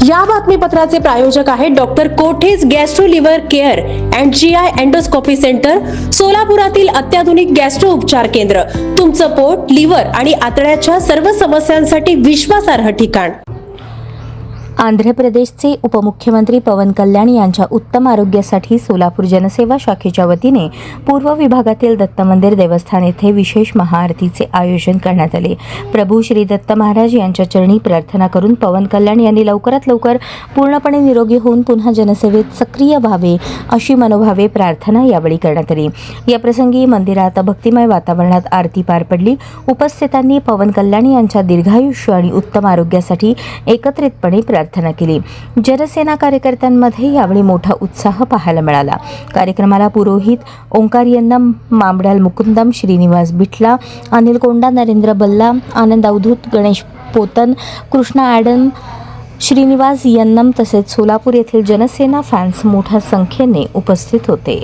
या बातमीपत्राचे प्रायोजक आहेत doctor Kothe's gastro liver care and GI endoscopy centre, सोलापुरातील अत्याधुनिक गॅस्ट्रो उपचार केंद्र. तुमचं पोट, लिव्हर आणि आतड्याच्या सर्व समस्यांसाठी विश्वासार्ह ठिकाण. आंध्र प्रदेशचे उपमुख्यमंत्री पवन कल्याण यांच्या उत्तम आरोग्यासाठी सोलापूर जनसेवा शाखेच्या वतीने पूर्व विभागातील दत्त मंदिर देवस्थान येथे विशेष महाआरतीचे आयोजन करण्यात आले. प्रभू श्री दत्त महाराज यांच्या चरणी प्रार्थना करून पवन कल्याण यांनी लवकरात लवकर पूर्णपणे निरोगी होऊन पुन्हा जनसेवेत सक्रिय व्हावे अशी मनोभावे प्रार्थना यावेळी करण्यात आली. या प्रसंगी मंदिरात भक्तिमय वातावरणात आरती पार पडली. उपस्थितांनी पवन कल्याण यांच्या दीर्घायुष्य आणि उत्तम आरोग्यासाठी एकत्रितपणे प्रार्थना केली. जनसेना कार्यकर्त्यांमध्ये यावेळी मोठा उत्साह पाहायला मिळाला. कार्यक्रमाला पुरोहित ओंकार यन्नम, मांबड्याल मुकुंदम, श्रीनिवास बिटला, अनिल कोंडा, नरेंद्र बल्ला, आनंद अवधूत, गणेश पोतन, कृष्णा ॲडम, श्रीनिवास यन्नम तसेच सोलापूर येथील जनसेना फॅन्स मोठ्या संख्येने उपस्थित होते.